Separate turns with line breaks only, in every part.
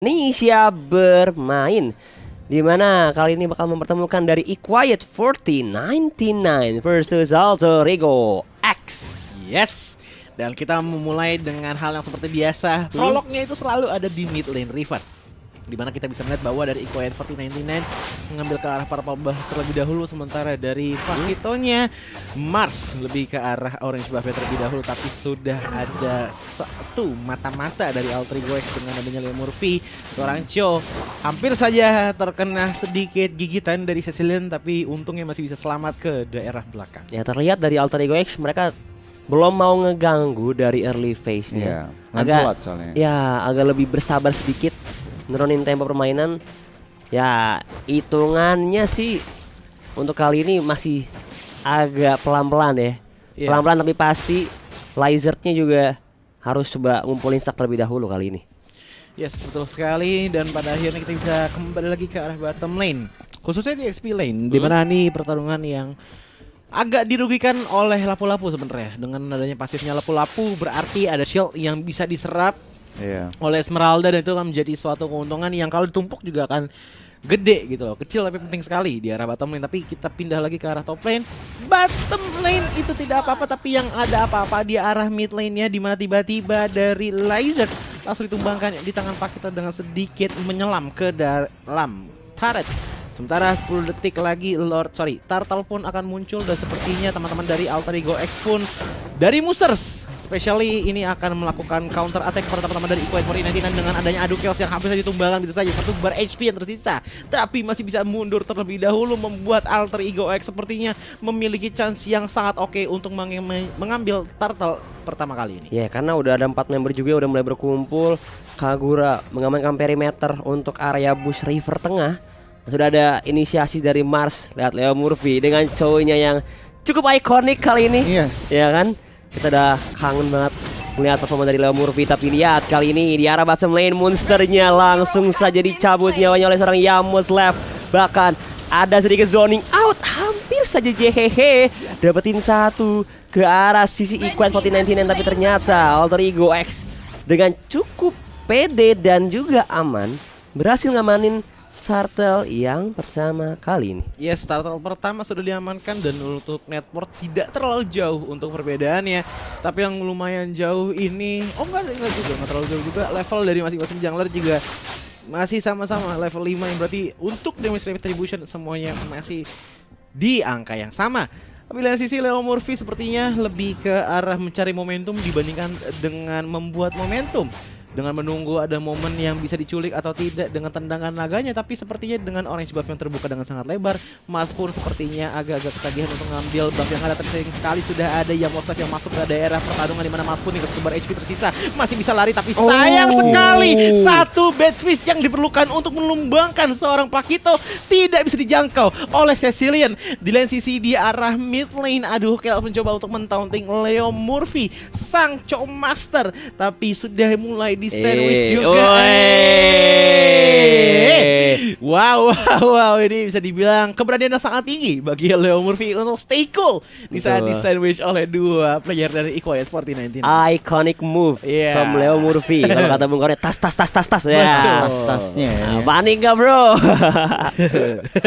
Indonesia bermain, di mana kali ini bakal mempertemukan dari Equiet 4099 versus Alter Ego X.
Yes, dan kita memulai dengan hal yang seperti biasa. Prolognya itu selalu ada di mid lane Riven, di mana kita bisa melihat bahwa dari Equiet 4099 mengambil ke arah para pembah terlebih dahulu, sementara dari Fakitonya Mars lebih ke arah Orange Buffet terlebih dahulu. Tapi sudah ada satu mata-mata dari Alter Ego X dengan adanya Leo Murphy. Seorang Cho hampir saja terkena sedikit gigitan dari Cecilion, tapi untungnya masih bisa selamat ke daerah belakang.
Ya, terlihat dari Alter Ego X mereka belum mau ngeganggu dari early phase-nya.
Lancelot soalnya.
Ya, agak lebih bersabar sedikit, nurunin tempo permainan. Ya, hitungannya sih untuk kali ini masih agak pelan-pelan ya. Pelan-pelan tapi pasti. Lizard-nya juga harus coba ngumpulin stack terlebih dahulu kali ini.
Yes, betul sekali. Dan pada akhirnya kita bisa kembali lagi ke arah bottom lane, khususnya di XP lane, di mana nih pertarungan yang agak dirugikan oleh lapu-lapu sebenarnya. Dengan adanya pasifnya lapu-lapu berarti ada shield yang bisa diserap oleh Esmeralda, dan itu akan menjadi suatu keuntungan yang kalau ditumpuk juga akan gede gitu loh. Kecil tapi penting sekali di arah bottom lane. Tapi kita pindah lagi ke arah top lane. Bottom lane itu tidak apa-apa, tapi yang ada apa-apa di arah mid lane-nya, di mana tiba-tiba dari Lizard langsung ditumbangkan di tangan Pakito dengan sedikit menyelam ke dalam turret. Sementara 10 detik lagi Turtle pun akan muncul, dan sepertinya teman-teman dari Alter Ego X pun dari Musters especially ini akan melakukan counter attack pada teman-teman dari Equiet 4099 dengan adanya adu chaos yang hampir saja ditumbangkan. Bisa saja satu bar HP yang tersisa, tapi masih bisa mundur terlebih dahulu, membuat Alter Ego X sepertinya memiliki chance yang sangat oke untuk mengambil Turtle pertama kali ini.
Ya, karena udah ada 4 member juga udah mulai berkumpul. Kagura mengamankan perimeter untuk area bush river tengah. Sudah ada inisiasi dari Mars, lihat Leo Murphy dengan cowoknya yang cukup ikonik kali ini.
Yes.
Ya kan? Kita udah kangen banget melihat performa dari Leo Murphy. Tapi lihat kali ini di arah bottom lane, monsternya langsung saja dicabut nyawanya oleh seorang Yamos Left. Bahkan ada sedikit zoning out, hampir saja JHH dapetin satu ke arah sisi Equiet 4099. Tapi ternyata Alter Ego X dengan cukup pede dan juga aman berhasil ngamanin Turtle yang pertama kali ini.
Yes, Turtle pertama sudah diamankan, dan untuk network tidak terlalu jauh untuk perbedaannya. Tapi yang lumayan jauh ini, enggak terlalu jauh juga. Level dari masing-masing jungler juga masih sama-sama level 5, yang berarti untuk damage retribution semuanya masih di angka yang sama. Tapi dari sisi Leo Murphy sepertinya lebih ke arah mencari momentum dibandingkan dengan membuat momentum, dengan menunggu ada momen yang bisa diculik atau tidak dengan tendangan naganya. Tapi sepertinya dengan orange buff yang terbuka dengan sangat lebar, Mars pun sepertinya agak-agak ketagihan untuk mengambil buff yang ada. Tapi sekali sudah ada Yamosef yang masuk ke daerah pertarungan, di mana Mars pun hingga sebar HP tersisa masih bisa lari. Tapi sayang sekali satu bad fish yang diperlukan untuk menumbangkan seorang Pakito tidak bisa dijangkau oleh Cecilion. Di lain sisi di arah mid lane, aduh, Kel mencoba untuk mentaunting Leo Murphy, sang Chow Master, tapi sudah mulai di sandwich juga. Wow, ini bisa dibilang keberanian yang sangat tinggi bagi Leo Murphy untuk stay cool di saat di sandwich oleh dua player dari Equiet 4099.
Iconic move from Leo Murphy. Kalau kata Bung Kore, tas ya.
Tas-tasnya.
Panik gak bro?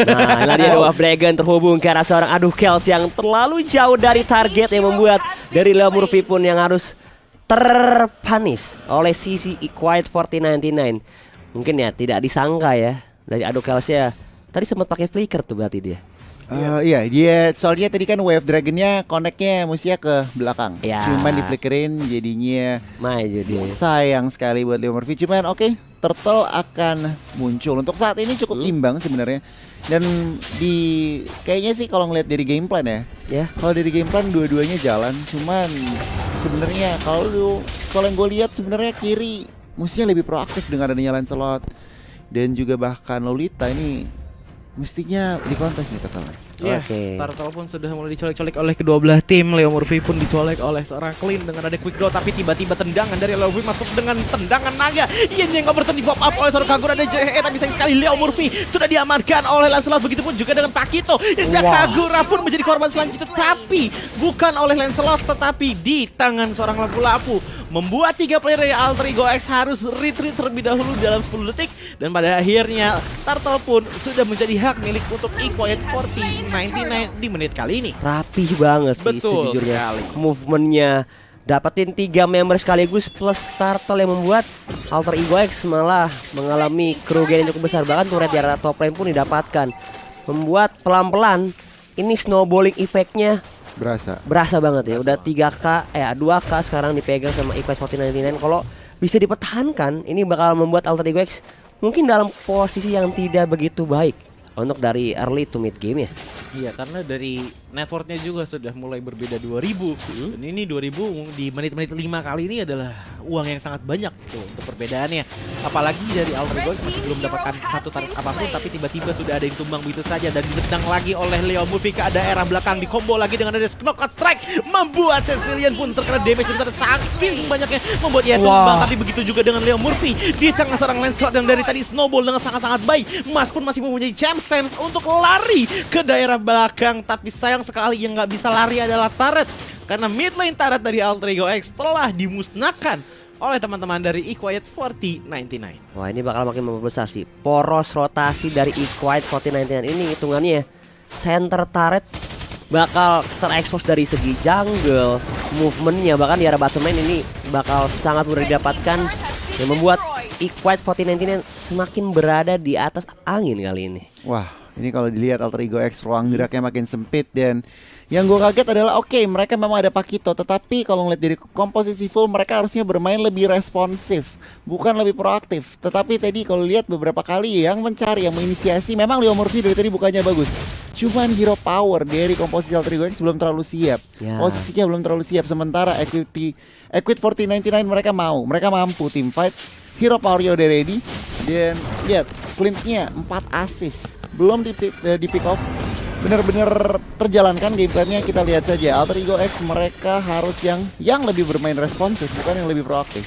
Nah, ini dia dua Dragon terhubung ke arah seorang adu Kels yang terlalu jauh dari target, yang membuat dari Leo Murphy pun yang harus terpanis oleh sisi Equiet 4099. Mungkin ya tidak disangka ya dari adu Kelsnya. Tadi sempat pakai flicker tuh berarti dia.
Iya, dia soalnya tadi kan wave dragonnya connectnya mestinya ke belakang.
Ya.
Cuman di flickerin jadinya
jadi
sayang sekali buat Leo Murphy. Cuman oke, Turtle akan muncul. Untuk saat ini cukup imbang sebenarnya. Dan kayaknya sih kalau ngeliat dari game plan ya. Kalau dari game plan dua-duanya jalan. Cuman sebenarnya kalau yang gue lihat sebenarnya kiri mestinya lebih proaktif dengan adanya Lancelot dan juga bahkan Lolita. Ini mestinya di kontes nih Turtle.
Turtle pun sudah mulai dicolek-colek oleh kedua belah tim. Leo Murphy pun dicolek oleh seorang Clean dengan ada quick draw, tapi tiba-tiba tendangan dari Leo Murphy masuk dengan tendangan naga. Ian yang overturn di pop up oleh seorang Kagura dan JHE, tapi sayang sekali Leo Murphy sudah diamankan oleh Lancelot. Begitupun juga dengan Pakito. Kagura pun menjadi korban selanjutnya, tapi bukan oleh Lancelot tetapi di tangan seorang lapu-lapu. membuat 3 player dari Alter Ego X harus retreat terlebih dahulu dalam 10 detik. Dan pada akhirnya Turtle pun sudah menjadi hak milik untuk eQuiet 4099 di menit kali ini.
Rapih banget sih
Betul
sejujurnya.
sekali.
Movementnya dapetin 3 member sekaligus plus Turtle yang membuat Alter Ego X malah mengalami kerugian yang cukup besar. Bahkan turret di area top lane pun didapatkan, membuat pelan-pelan ini snowballing efeknya berasa banget ya. Udah 2K sekarang dipegang sama eQuiet 4099. Kalau bisa dipertahankan, ini bakal membuat Alter Ego X mungkin dalam posisi yang tidak begitu baik untuk dari early to mid game ya.
Iya, karena dari networknya juga sudah mulai berbeda 2000. Dan ini 2000 di menit-menit 5 kali ini adalah uang yang sangat banyak tuh untuk perbedaannya. Apalagi dari Alter Ego X masih belum mendapatkan satu target apapun, tapi tiba-tiba sudah ada yang tumbang begitu saja dan ditendang lagi oleh Leo Murphy ke daerah belakang, di combo lagi dengan ada knockout strike, membuat Cecilian pun terkena damage dan saking banyaknya membuat ia tumbang. Tapi begitu juga dengan Leo Murphy di tengah seorang Lancelot yang dari tadi snowball dengan sangat-sangat baik. Mas pun masih mempunyai jump stance untuk lari ke daerah belakang, tapi sayang sekali yang nggak bisa lari adalah turret, karena mid lane turret dari Alter Ego X telah dimusnahkan oleh teman-teman dari eQuiet 4099.
Wah, ini bakal makin membesar sih poros rotasi dari eQuiet 4099 ini. Hitungannya center turret bakal terekspos dari segi jungle, movementnya bahkan di arah bottom lane ini bakal sangat mudah didapatkan, yang membuat eQuiet 4099 semakin berada di atas angin kali ini.
Wah, ini kalau dilihat Alter Ego X ruang geraknya makin sempit, dan yang gue kaget adalah mereka memang ada Pakito, tetapi kalau ngeliat dari komposisi full mereka harusnya bermain lebih responsif, bukan lebih proaktif. Tetapi tadi kalau lihat beberapa kali yang mencari, yang menginisiasi memang Leo Murphy dari tadi bukannya bagus. Cuman hero power dari komposisi Alter Ego X belum terlalu siap. Posisinya belum terlalu siap, sementara eQuiet 4099 mereka mampu team fight. Hero power-nya udah ready. Dan lihat Clint-nya 4 assist, belum di pick off. Bener-bener terjalankan gameplaynya. Kita lihat saja Alter Ego X mereka harus yang lebih bermain responsif, bukan yang lebih proaktif.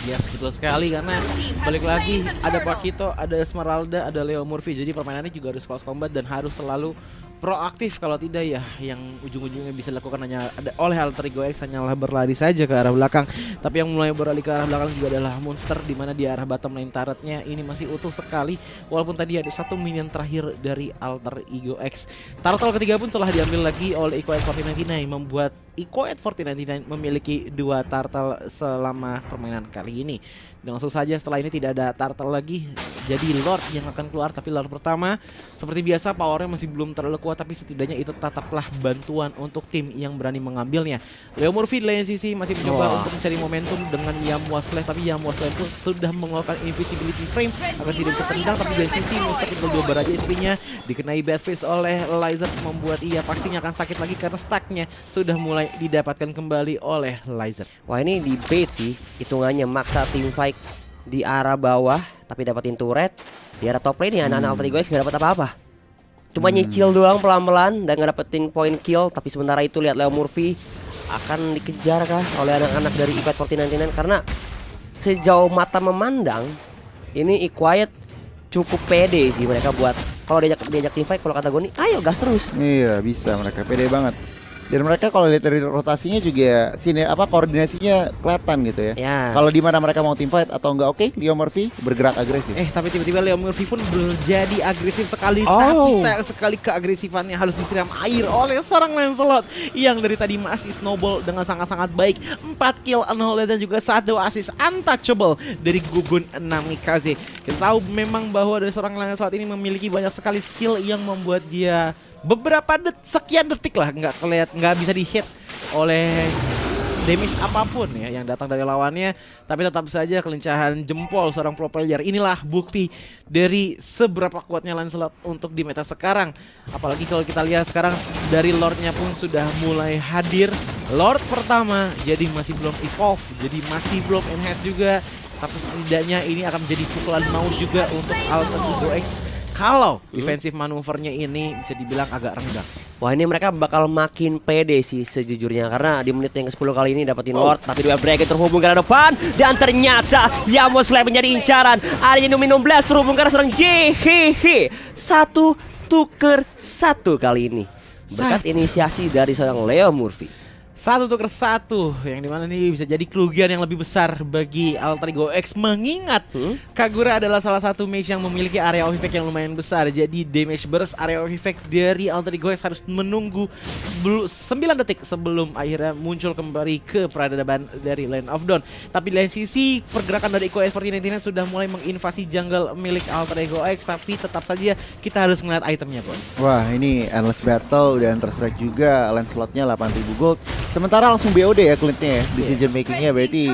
Yes, betul sekali, karena balik lagi ada Pakito, ada Esmeralda, ada Leo Murphy. Jadi permainannya juga harus close combat dan harus selalu proaktif. Kalau tidak ya yang ujung-ujungnya bisa dilakukan hanya oleh Alter Ego X hanyalah berlari saja ke arah belakang. Tapi yang mulai beralih ke arah belakang juga adalah Monster, di mana di arah bottom lane turretnya ini masih utuh sekali, walaupun tadi ada satu minion terakhir dari Alter Ego X. Turtle ketiga pun telah diambil lagi oleh eQuiet 4099, membuat eQuiet 4099 memiliki 2 turtle selama permainan kali ini. Dan langsung saja setelah ini tidak ada turtle lagi, jadi Lord yang akan keluar. Tapi Lord pertama seperti biasa powernya masih belum terlalu kuat, tapi setidaknya itu tetaplah bantuan untuk tim yang berani mengambilnya. Leo Murphy di lain sisi masih mencoba untuk mencari momentum dengan Yamwasleh, tapi Yamwasleh pun sudah mengeluarkan invisibility frame agar tidak bisa tendang. Tapi dari sisi Monster tinggal 2 bar aja SP-nya, dikenai bad face oleh Lizer, membuat ia pastinya akan sakit lagi karena stacknya sudah mulai didapatkan kembali oleh Lizer.
Wah, ini di bait sih hitungannya, maksa tim fight di arah bawah tapi dapatin turret. Di arah top lane ya anak-anak Alter Ego X gak dapat apa-apa, cuma nyicil doang pelan-pelan dan gak dapetin point kill. Tapi sementara itu lihat Leo Murphy akan dikejar kah oleh anak-anak dari eQuiet 4099, karena sejauh mata memandang ini eQuiet cukup pede sih mereka buat kalau diajak tim fight. Kalau kata gue nih, ayo gas terus.
Iya, bisa, mereka pede banget. Dan mereka kalau lihat dari rotasinya juga koordinasinya kelihatan gitu ya. Kalau di mana mereka mau team fight atau enggak, Leo Murphy bergerak agresif.
Tapi tiba-tiba Leo Murphy pun menjadi agresif sekali. Tapi sayang sekali keagresifannya harus disiram air oleh seorang Lancelot yang dari tadi masih snowball dengan sangat-sangat baik. 4 kill unholy dan juga 1 assist untouchable dari Gugun Namikaze. Kita tahu memang bahwa dari seorang Lancelot ini memiliki banyak sekali skill yang membuat dia beberapa sekian detik lah nggak bisa di-hit oleh damage apapun ya yang datang dari lawannya. Tapi tetap saja kelincahan jempol seorang pro player. Inilah bukti dari seberapa kuatnya Lancelot untuk di meta sekarang. Apalagi kalau kita lihat sekarang dari Lordnya pun sudah mulai hadir. Lord pertama jadi masih belum evolve, jadi masih belum enhance juga. Tapi setidaknya ini akan menjadi pukulan maut juga untuk Alter Ego X kalau defensive manuvernya ini bisa dibilang agak rendah.
Wah, ini mereka bakal makin pede sih sejujurnya, karena di menit yang ke-10 kali ini dapetin Lord, tapi dua break terhubung ke arah depan dan ternyata Yamwasleh menjadi incaran. Ada Numi 16 terhubung ke arah seorang JHH. 1-1 kali ini berkat inisiasi dari seorang Leo Murphy.
1-1 yang dimana nih bisa jadi kerugian yang lebih besar bagi Alter Ego X, mengingat Kagura adalah salah satu mage yang memiliki area of effect yang lumayan besar. Jadi damage burst area of effect dari Alter Ego X harus menunggu 9 detik sebelum akhirnya muncul kembali ke peradaban dari Land of Dawn. Tapi di lain sisi pergerakan dari EQS 4999 sudah mulai menginvasi jungle milik Alter Ego X, tapi tetap saja kita harus ngeliat itemnya, Bon.
Wah, ini Endless Battle dan Terstrike juga, land slotnya 8.000 gold. Sementara langsung BOD ya klipnya ya, decision makingnya berarti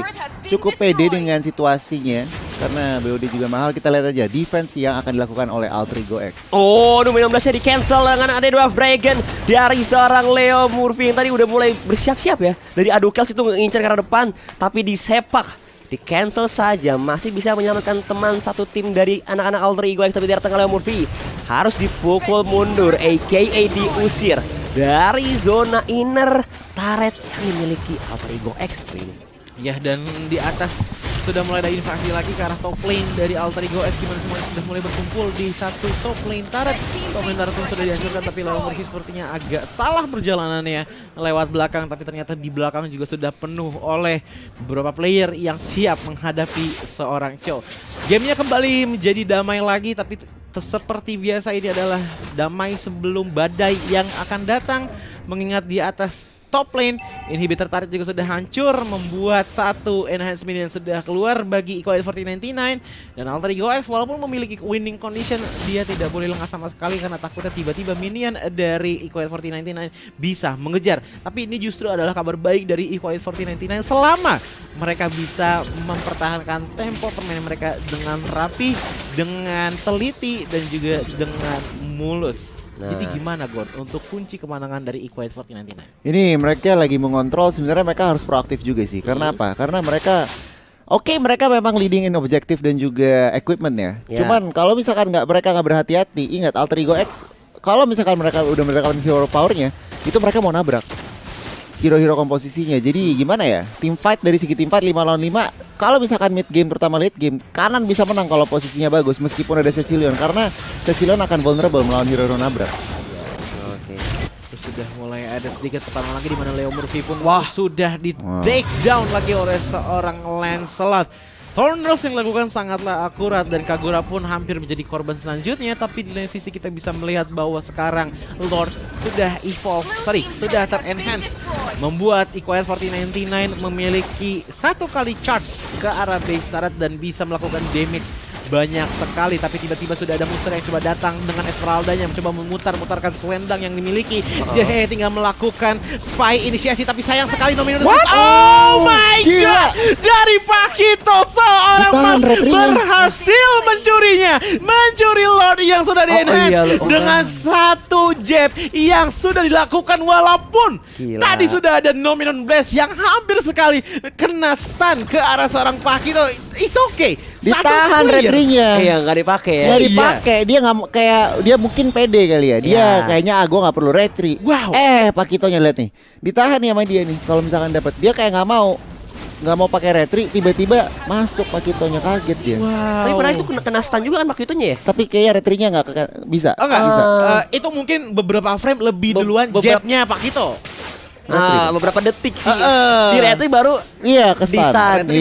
cukup pede dengan situasinya. Karena BOD juga mahal, kita lihat aja defense yang akan dilakukan oleh Alter Ego X.
Oh, Domain 16-nya di cancel dengan ada Dwarf Dragon dari seorang Leo Murphy yang tadi udah mulai bersiap-siap ya. Dari Adukels itu ngincer ke arah depan, tapi disepak, di cancel saja, masih bisa menyelamatkan teman satu tim dari anak-anak Alter Ego X. Tapi dari tengah Leo Murphy harus dipukul mundur, aka diusir dari zona inner turret yang dimiliki Alter Ego X ini.
Ya, dan di atas sudah mulai ada invasi lagi ke arah top lane dari Alter Ego X, dimana semuanya sudah mulai berkumpul di satu top lane turret. Top lane turret pun sudah dihancurkan, tapi Leo Murphy sepertinya agak salah perjalanannya lewat belakang, tapi ternyata di belakang juga sudah penuh oleh beberapa player yang siap menghadapi seorang Cho. Gamenya kembali menjadi damai lagi, tapi seperti biasa ini adalah damai sebelum badai yang akan datang, mengingat di atas top lane inhibitor turret juga sudah hancur, membuat satu enhance minion sudah keluar bagi EQS 4099. Dan Alter Ego X walaupun memiliki winning condition, dia tidak boleh lengah sama sekali karena takutnya tiba-tiba minion dari EQS 4099 bisa mengejar. Tapi ini justru adalah kabar baik dari EQS 4099 selama mereka bisa mempertahankan tempo permainan mereka dengan rapi, dengan teliti, dan juga dengan mulus. Jadi gimana Gon untuk kunci kemenangan dari EQS 4099?
Ini mereka lagi mengontrol, sebenarnya mereka harus proaktif juga sih. Karena apa? Karena mereka mereka memang leading in objektif dan juga equipment ya. Cuman kalau misalkan mereka nggak berhati-hati, ingat Alter Ego X, kalau misalkan mereka udah mendapatkan hero powernya, itu mereka mau nabrak hero-hero komposisinya. Jadi gimana ya? Team fight dari segi tim fight 5 lawan 5. Kalau misalkan mid game terutama late game, kanan bisa menang kalau posisinya bagus meskipun ada Cecilion, karena Cecilion akan vulnerable melawan hero nabrak.
Terus sudah mulai ada sedikit pertarungan lagi di mana Leo Murphy pun sudah di take down lagi oleh seorang Lancelot. Thornrose yang dilakukan sangatlah akurat dan Kagura pun hampir menjadi korban selanjutnya. Tapi di lain sisi kita bisa melihat bahwa sekarang Lord sudah sudah ter-enhance, membuat EQS 4099 memiliki satu kali charge ke arah base turret dan bisa melakukan damage banyak sekali. Tapi tiba-tiba sudah ada musuh yang coba datang dengan Esmeralda-nya, mencoba memutar-mutarkan selendang yang dimiliki. Jahe tinggal melakukan spy inisiasi, tapi sayang sekali Nominus. Oh my god, dari Pakito seorang mas berhasil mencuri Lord yang sudah di-enhance dengan satu jab yang sudah dilakukan, walaupun tadi sudah ada Nominus Blast yang hampir sekali kena stun ke arah seorang Pakito. It's okay,
ditahan redrinya.
Iya, nggak dipakai ya.
Nggak dipakai, dia nggak kayak dia mungkin pede kali ya. Dia kayaknya gue nggak perlu retri. Pakitonya lihat nih, ditahan nih sama dia nih. Kalau misalkan dapat, dia kayak nggak mau pakai retri, tiba-tiba masuk Pakitonya, kaget dia.
Tapi pernah itu kena stun juga kan Pakitonya ya?
Tapi kayaknya retrinya nggak bisa.
Bisa. Itu mungkin beberapa frame lebih duluan jabnya Pakito.
Beberapa detik sih. Di retri baru
ke stun.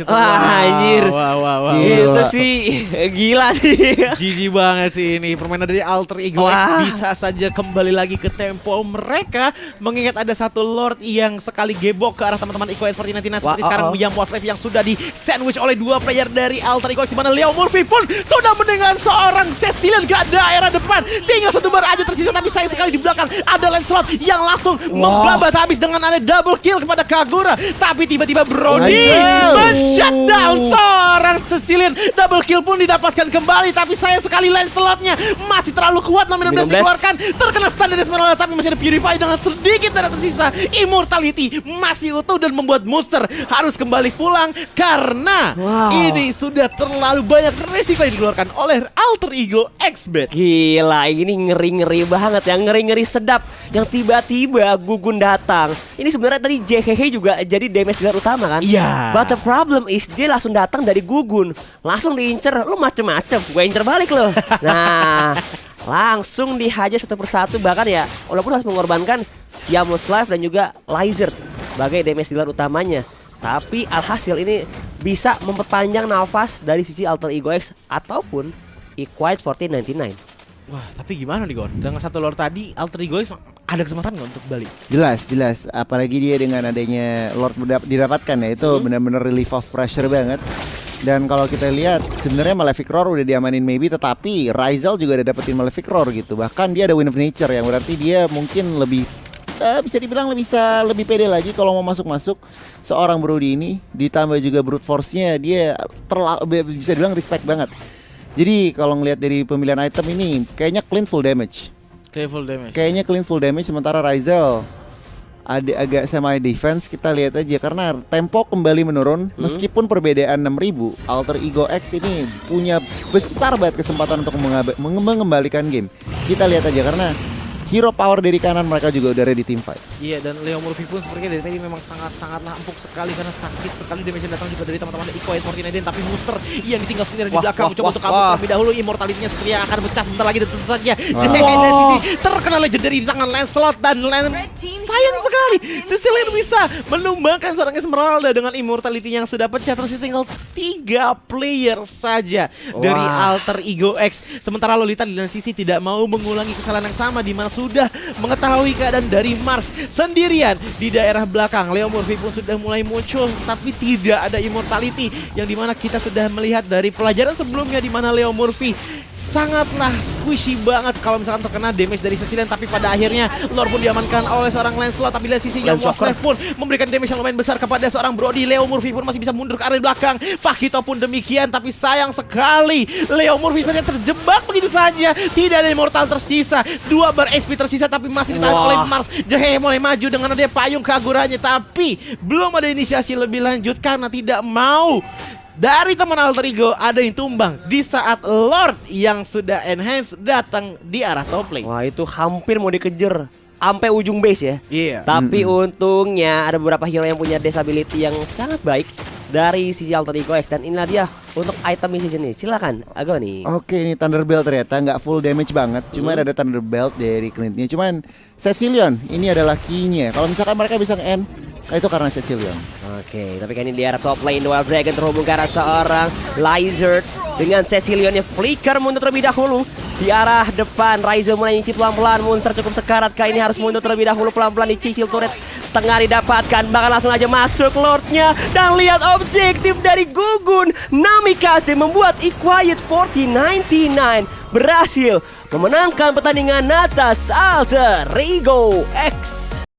Wah, anjir.
Wah.
Itu sih gila sih.
Jijik banget sih ini. Permainan dari Alter Ego X bisa saja kembali lagi ke tempo mereka, mengingat ada satu Lord yang sekali gebok ke arah teman-teman EQS 4099 seperti sekarang William Waslev yang sudah di sandwich oleh dua player dari Alter Ego X, di mana Leo Murphy pun sudah mendengar seorang Cecilion ke daerah depan. Tinggal satu bar aja tersisa, tapi sayang sekali di belakang ada Lancelot yang langsung membabat habis dengan ada double kill kepada Kagura. Tapi tiba-tiba Brody men-shutdown seorang Cecilion. Double kill pun didapatkan kembali, tapi sayang sekali Lancelotnya masih terlalu kuat. Nominus Blast dikeluarkan, terkena stun dari Esmeralda, tapi masih ada Purify dengan sedikit darah tersisa. Immortality masih utuh dan membuat Monster harus kembali pulang karena ini sudah terlalu banyak resiko yang dikeluarkan oleh Alter Ego X.
Gila, ini ngeri-ngeri banget ya, ngeri-ngeri sedap. Yang tiba-tiba Gugun datang. Ini sebenarnya tadi JHH juga jadi damage dealer utama kan?
Iya.
But the problem is dia langsung datang dari Gugun, langsung diincer. Lu macem-macem, gue incer balik lo. Nah, langsung dihajar satu persatu, bahkan ya walaupun harus mengorbankan Yamos Life dan juga Lizard sebagai damage dealer utamanya. Tapi alhasil ini bisa memperpanjang nafas dari sisi Alter Ego X ataupun Equiet 1499.
Wah, tapi gimana nih Gon? Dengan satu lore tadi, Alter Ego X ada kesempatan nggak untuk balik?
Jelas. Apalagi dia dengan adanya Lord didapatkan ya, itu benar-benar relief of pressure banget. Dan kalau kita lihat sebenarnya Malefic Roar udah diamanin maybe, tetapi Rizal juga udah dapetin Malefic Roar gitu. Bahkan dia ada Wind of Nature yang berarti dia mungkin lebih bisa dibilang lebih pede lagi kalau mau masuk seorang Brody ini. Ditambah juga brute force-nya dia bisa dibilang respect banget. Jadi kalau ngelihat dari pemilihan item ini kayaknya clean full damage. Kayaknya clean full damage, sementara Rizal ada agak sama defense. Kita lihat aja karena tempo kembali menurun meskipun perbedaan 6000. Alter Ego X ini punya besar banget kesempatan untuk mengembalikan game. Kita lihat aja karena hero power dari kanan mereka juga udah ready team fight.
Iya, dan Leo Murphy pun sepertinya dari tadi memang sangat-sangat empuk sekali karena sakit sekali damage yang datang juga dari teman-teman Equiet 1499. Tapi Monster yang ditinggal sendiri di belakang mencoba untuk kabur terlebih dahulu. Immortality-nya seperti yang akan pecah sebentar lagi dan tentu saja dari sisi terkena legendary di tangan Lancelot dan sayang sekali Sicilian bisa menumbangkan seorang Esmeralda dengan immortality yang sudah pecah. Terus tinggal 3 player saja dari Alter Ego X. Sementara Lolita di lain sisi tidak mau mengulangi kesalahan yang sama di mana sudah mengetahui keadaan dari Mars sendirian di daerah belakang. Leo Murphy pun sudah mulai muncul, tapi tidak ada immortality yang dimana kita sudah melihat dari pelajaran sebelumnya di mana Leo Murphy sangatlah squishy banget kalau misalkan terkena damage dari Sicilian. Tapi pada akhirnya Lord pun diamankan oleh seorang Lancelot. Tapi dari sisi yang Life pun memberikan damage yang lumayan besar kepada seorang Brody. Leo Murphy pun masih bisa mundur ke area belakang. Pakito pun demikian, tapi sayang sekali Leo Murphy sebenarnya terjebak begitu saja. Tidak ada immortal tersisa, 2 bar SP tersisa, tapi masih ditahan oleh Mars. Jahe mulai maju dengan adanya payung keagurannya, tapi belum ada inisiasi lebih lanjut karena tidak mau dari teman Alter Ego ada yang tumbang di saat Lord yang sudah enhance datang di arah top lane.
Wah, itu hampir mau dikejar sampai ujung base ya.
Iya.
Tapi untungnya ada beberapa hero yang punya disability yang sangat baik dari sisi Alter Ego X. Dan inilah dia untuk item misi ini. Silakan Agoni.
Oke, ini Thunderbelt ternyata nggak full damage banget. Cuma ada Thunderbelt dari Clintnya. Cuman Cecilion ini adalah key-nya. Kalau misalkan mereka bisa nge-end, itu karena Cecilion.
Oke, tapi kan ini di arah top lane Wild Dragon terhubung ke arah seorang Lizard dengan Cecilion yang flicker mundur terlebih dahulu di arah depan. Ryze mulai nyicip pelan-pelan. Monster cukup sekarat kali ini, harus mundur terlebih dahulu, pelan-pelan dicicil. Turret tengah didapatkan, bakal langsung aja masuk Lordnya. Dan lihat objektif dari Gugun, Namikaze membuat Equiet 1499 berhasil memenangkan pertandingan atas Alter Ego X.